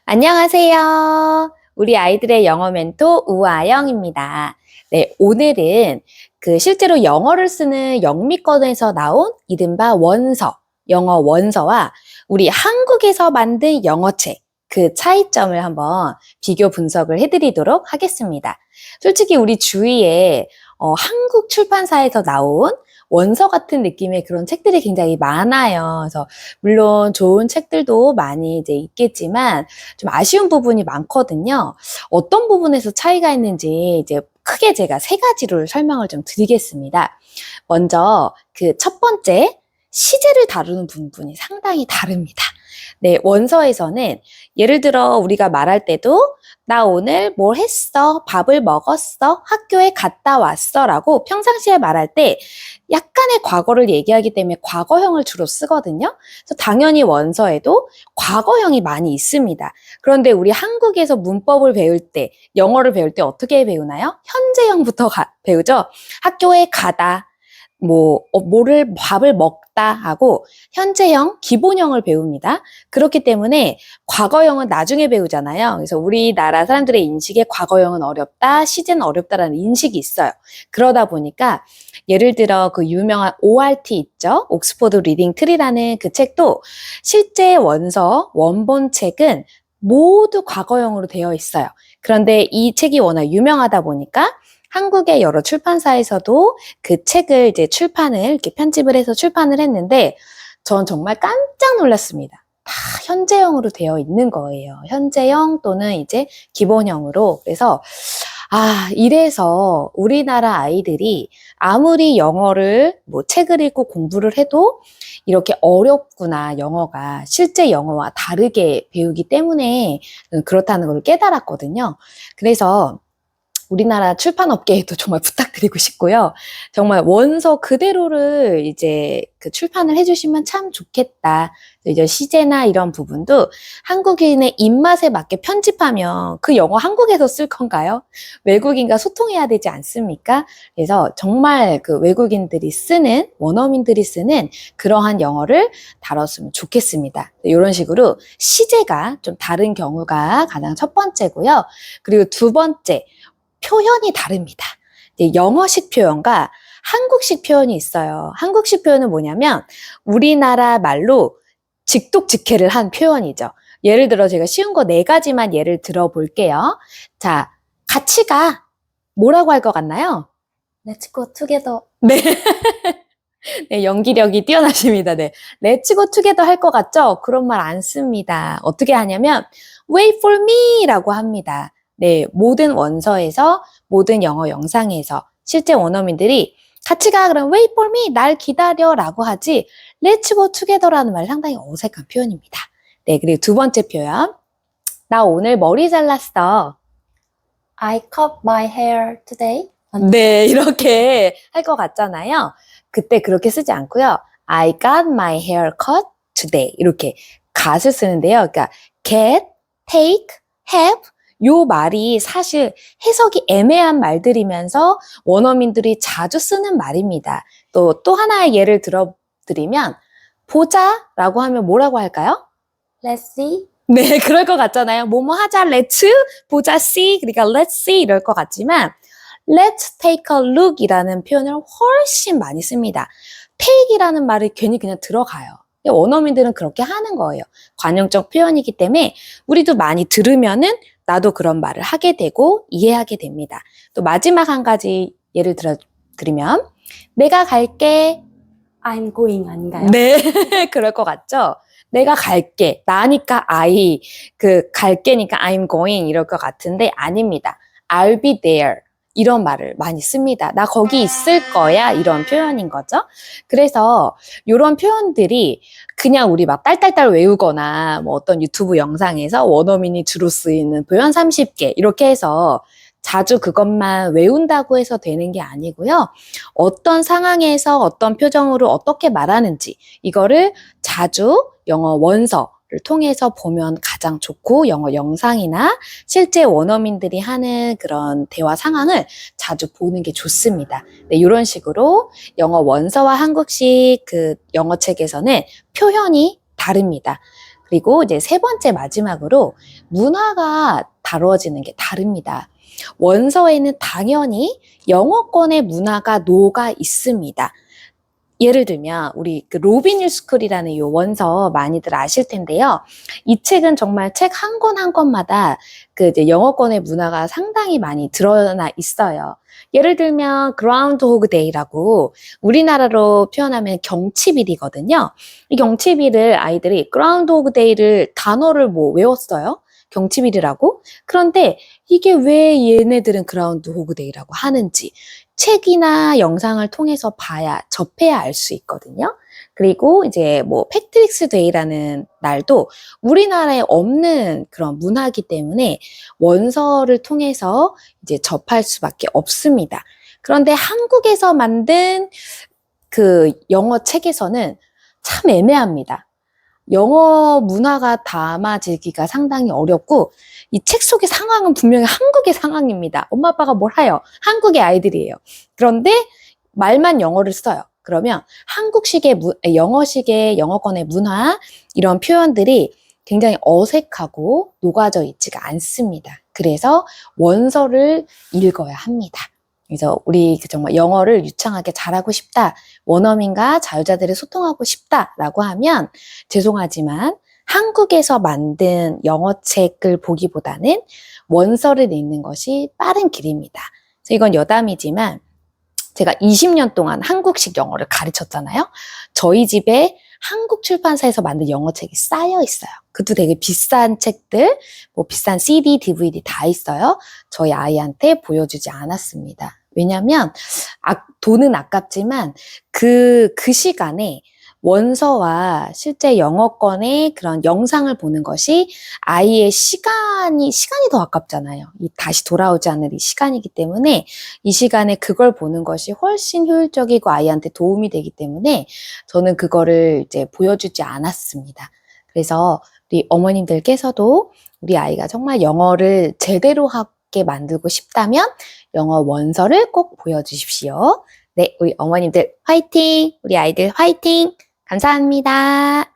안녕하세요. 우리 아이들의 영어 멘토 우아영입니다. 네, 오늘은 실제로 영어를 쓰는 영미권에서 나온 이른바 원서, 영어 원서와 우리 한국에서 만든 영어책, 그 차이점을 한번 비교 분석을 해드리도록 하겠습니다. 솔직히 우리 주위에 한국 출판사에서 나온 원서 같은 느낌의 그런 책들이 굉장히 많아요. 그래서 물론 좋은 책들도 많이 이제 있겠지만 좀 아쉬운 부분이 많거든요. 어떤 부분에서 차이가 있는지 이제 크게 제가 세 가지로 설명을 좀 드리겠습니다. 먼저 그 첫 번째, 시제를 다루는 부분이 상당히 다릅니다. 네, 원서에서는 예를 들어 우리가 말할 때도 나 오늘 뭘 했어? 밥을 먹었어? 학교에 갔다 왔어? 라고 평상시에 말할 때 약간의 과거를 얘기하기 때문에 과거형을 주로 쓰거든요. 그래서 당연히 원서에도 과거형이 많이 있습니다. 그런데 우리 한국에서 문법을 배울 때, 영어를 배울 때 어떻게 배우나요? 현재형부터 배우죠. 학교에 가다, 밥을 먹다 하고 현재형, 기본형을 배웁니다. 그렇기 때문에 과거형은 나중에 배우잖아요. 그래서 우리나라 사람들의 인식에 과거형은 어렵다, 시제는 어렵다라는 인식이 있어요. 그러다 보니까 예를 들어 그 유명한 ORT 있죠? 옥스포드 리딩 트리라는 그 책도 실제 원서, 원본 책은 모두 과거형으로 되어 있어요. 그런데 이 책이 워낙 유명하다 보니까 한국의 여러 출판사에서도 그 책을 이제 이렇게 편집을 해서 출판을 했는데, 전 정말 깜짝 놀랐습니다. 다 현재형으로 되어 있는 거예요. 현재형 또는 이제 기본형으로. 그래서, 이래서 우리나라 아이들이 아무리 영어를 책을 읽고 공부를 해도 이렇게 어렵구나, 영어가. 실제 영어와 다르게 배우기 때문에 그렇다는 걸 깨달았거든요. 그래서 우리나라 출판업계에도 정말 부탁드리고 싶고요. 정말 원서 그대로를 이제 그 출판을 해주시면 참 좋겠다. 이제 시제나 이런 부분도 한국인의 입맛에 맞게 편집하면 그 영어 한국에서 쓸 건가요? 외국인과 소통해야 되지 않습니까? 그래서 정말 그 외국인들이 쓰는, 원어민들이 쓰는 그러한 영어를 다뤘으면 좋겠습니다. 이런 식으로 시제가 좀 다른 경우가 가장 첫 번째고요. 그리고 두 번째, 표현이 다릅니다. 영어식 표현과 한국식 표현이 있어요. 한국식 표현은 뭐냐면 우리나라 말로 직독직해를 한 표현이죠. 예를 들어 제가 쉬운 거 네 가지만 예를 들어 볼게요. 자, 같이 가. 뭐라고 할 것 같나요? Let's go together. 네. 네, 연기력이 뛰어나십니다. 네. Let's go together 할 것 같죠? 그런 말 안 씁니다. 어떻게 하냐면 wait for me 라고 합니다. 네, 모든 원서에서, 모든 영어 영상에서 실제 원어민들이 같이 가, 그럼 wait for me, 날 기다려 라고 하지 let's go together라는 말 상당히 어색한 표현입니다. 네, 그리고 두 번째 표현. 나 오늘 머리 잘랐어. I cut my hair today. 네, 이렇게 할 것 같잖아요. 그때 그렇게 쓰지 않고요. I got my hair cut today. 이렇게 got을 쓰는데요. 그러니까 get, take, have 요 말이 사실 해석이 애매한 말들이면서 원어민들이 자주 쓰는 말입니다. 또 하나의 예를 들어드리면 보자 라고 하면 뭐라고 할까요? Let's see. 네, 그럴 것 같잖아요. 뭐뭐 하자, let's, 보자, see. 그러니까 let's see 이럴 것 같지만 let's take a look 이라는 표현을 훨씬 많이 씁니다. take이라는 말이 괜히 그냥 들어가요. 원어민들은 그렇게 하는 거예요. 관용적 표현이기 때문에 우리도 많이 들으면은 나도 그런 말을 하게 되고 이해하게 됩니다. 또 마지막 한 가지 예를 들면 내가 갈게. I'm going 아닌가요? 네, 그럴 것 같죠? 내가 갈게. 나니까 I, 갈게니까 I'm going 이럴 것 같은데 아닙니다. I'll be there. 이런 말을 많이 씁니다. 나 거기 있을 거야 이런 표현인 거죠. 그래서 이런 표현들이 그냥 우리 막 딸딸딸 외우거나 뭐 어떤 유튜브 영상에서 원어민이 주로 쓰이는 표현 30개 이렇게 해서 자주 그것만 외운다고 해서 되는 게 아니고요. 어떤 상황에서 어떤 표정으로 어떻게 말하는지 이거를 자주 영어 원서를 통해서 보면 가장 좋고 영어 영상이나 실제 원어민들이 하는 그런 대화 상황을 자주 보는 게 좋습니다. 네, 이런 식으로 영어 원서와 한국식 그 영어 책에서는 표현이 다릅니다. 그리고 이제 세 번째 마지막으로 문화가 다루어지는 게 다릅니다. 원서에는 당연히 영어권의 문화가 녹아 있습니다. 예를 들면 우리 그 로빈 힐스쿨이라는 이 원서 많이들 아실 텐데요. 이 책은 정말 책 한 권 한 권마다 그 이제 영어권의 문화가 상당히 많이 드러나 있어요. 예를 들면 그라운드 호그 데이라고 우리나라로 표현하면 경칩일이거든요. 이 경칩일을 아이들이 그라운드 호그 데이를 단어를 뭐 외웠어요. 경칩일이라고. 그런데 이게 왜 얘네들은 그라운드 호그 데이라고 하는지 책이나 영상을 통해서 봐야, 접해야 알 수 있거든요. 그리고 이제 뭐 패트릭스 데이라는 날도 우리나라에 없는 그런 문화이기 때문에 원서를 통해서 이제 접할 수밖에 없습니다. 그런데 한국에서 만든 그 영어 책에서는 참 애매합니다. 영어 문화가 담아지기가 상당히 어렵고 이 책 속의 상황은 분명히 한국의 상황입니다. 엄마 아빠가 뭘 해요? 한국의 아이들이에요. 그런데 말만 영어를 써요. 그러면 한국식의 영어식의 영어권의 문화 이런 표현들이 굉장히 어색하고 녹아져 있지가 않습니다. 그래서 원서를 읽어야 합니다. 그래서 우리 정말 영어를 유창하게 잘하고 싶다, 원어민과 자유자들이 소통하고 싶다라고 하면 죄송하지만 한국에서 만든 영어책을 보기보다는 원서를 읽는 것이 빠른 길입니다. 그래서 이건 여담이지만 제가 20년 동안 한국식 영어를 가르쳤잖아요. 저희 집에 한국 출판사에서 만든 영어책이 쌓여 있어요. 그것도 되게 비싼 책들, 뭐 비싼 CD, DVD 다 있어요. 저희 아이한테 보여주지 않았습니다. 왜냐면 돈은 아깝지만 그 시간에 원서와 실제 영어권의 그런 영상을 보는 것이 아이의 시간이 더 아깝잖아요. 다시 돌아오지 않을 이 시간이기 때문에 이 시간에 그걸 보는 것이 훨씬 효율적이고 아이한테 도움이 되기 때문에 저는 그거를 이제 보여주지 않았습니다. 그래서 우리 어머님들께서도 우리 아이가 정말 영어를 제대로 하게 만들고 싶다면 영어 원서를 꼭 보여주십시오. 네, 우리 어머님들 화이팅! 우리 아이들 화이팅! 감사합니다.